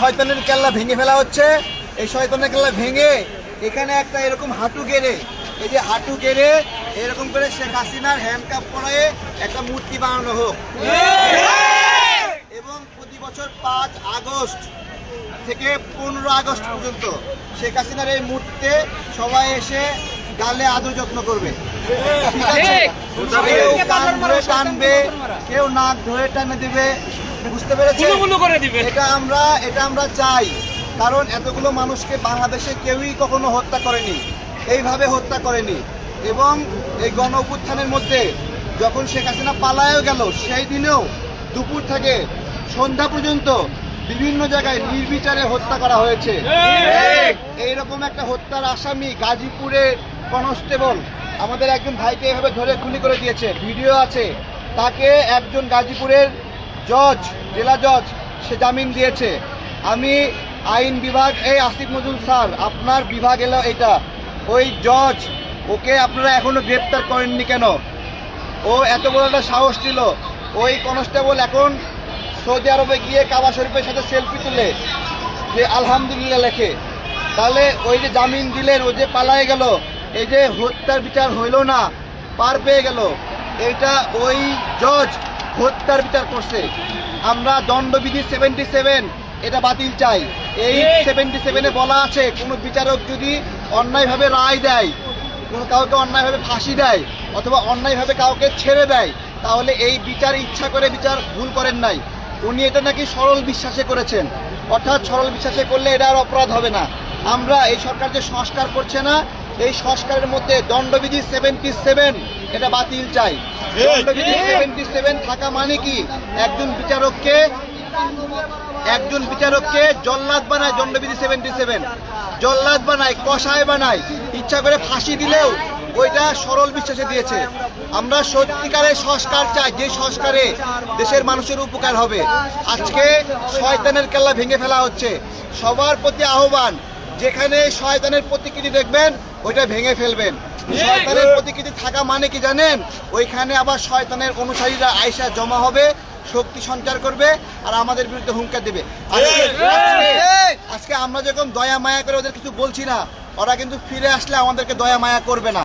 শয়তানের কেল্লা ভেঙে ফেলা হচ্ছে। এই শয়তানের কেল্লা ভেঙে এখানে একটা এরকম হাঁটু গেড়ে, এই যে হাঁটু গেড়ে এরকম করে শেখ হাসিনার হ্যান্ডকাপ পরায়ে একটা মূর্তি বানানো হোক এবং প্রতি বছর 5 আগস্ট থেকে 15 আগস্ট পর্যন্ত শেখ হাসিনার এই মূর্তিতে সবাই এসে গালে আদর যত্ন করবে। ঠিক আছে, কেউ কান ধরে টানবে, কেউ নাক ধরে টানে দেবে, বুঝতে পেরেছি? এটা আমরা চাই, কারণ এতগুলো মানুষকে বাংলাদেশে কেউই কখনো হত্যা করেনি, এইভাবে হত্যা করেনি। এবং এই গণ অভ্যুত্থানের মধ্যে যখন শেখ হাসিনা পালায়ও গেল, সেই দিনেও দুপুর থেকে সন্ধ্যা পর্যন্ত বিভিন্ন জায়গায় নির্বিচারে হত্যা করা হয়েছে। এইরকম একটা হত্যার আসামি গাজীপুরের কনস্টেবল আমাদের একজন ভাইকে এভাবে ধরে খুনি করে দিয়েছে, ভিডিও আছে। তাকে একজন গাজীপুরের জজ, জেলা জজ, সে জামিন দিয়েছে। আমি আইন বিভাগ, এই আসিফ নজরুল স্যার আপনার বিভাগ এলো এটা, ওই জজ ওকে আপনারা এখনো গ্রেপ্তার করেননি কেন? ও এত বড় একটা সাহস ছিল। ওই কনস্টেবল এখন সৌদি আরবে গিয়ে কাবা শরীফের সাথে সেলফি তুলে যে আলহামদুলিল্লাহ লেখে। তাহলে ওই যে জামিন দিলেন, ও যে পালায় গেল, এই যে হত্যার বিচার হইল না, পার পেয়ে গেল, এইটা ওই জজ হত্যার বিচার করছে। আমরা দণ্ডবিধি 77 এটা বাতিল চাই। এই 77-এ বলা আছে, কোনো বিচারক যদি অন্যায়ভাবে রায় দেয়, কোনো কাউকে অন্যায়ভাবে ফাঁসি দেয় অথবা অন্যায়ভাবে কাউকে ছেড়ে দেয়, তাহলে এই বিচার ইচ্ছা করে বিচার ভুল করেন নাই। উনি এটা নাকি সরল বিশ্বাসে করেছেন, অর্থাৎ সরল বিশ্বাসে করলে এটা আর অপরাধ হবে না। আমরা এই সরকার যে সংস্কার করছে না, এই সংস্কারের মধ্যে দণ্ডবিধি 77 এটা বাতিল চাই। দণ্ডবিধি 77 থাকা মানে কি, একজন বিচারককে জল্লাদ বানায়, দণ্ডবিধি 77 জল্লাদ বানায়, কসাই বানায়, ইচ্ছা করে ফাঁসি দিলেও ওইটা সরল বিশ্বাসে দিয়েছে। আমরা সত্যিকারের সংস্কার চাই, যে সংস্কারে দেশের মানুষের উপকার হবে। আজকে শয়তানের কেল্লা ভেঙে ফেলা হচ্ছে। সবার প্রতি আহ্বান, যেখানে শয়তানের প্রতিকৃতি দেখবেন ওইটা ভেঙে ফেলবেন। শয়তানের প্রতিকৃতি থাকা মানে কি জানেন? ওইখানে আবার শয়তানের অনুসারীরা আয়সা জমা হবে, শক্তি সঞ্চার করবে আর আমাদের বিরুদ্ধে হুঙ্কার দেবে। আজকে আমরা যখন দয়া মায়া করে ওদের কিছু বলছি না, ওরা কিন্তু ফিরে আসলে আমাদেরকে দয়া মায়া করবে না।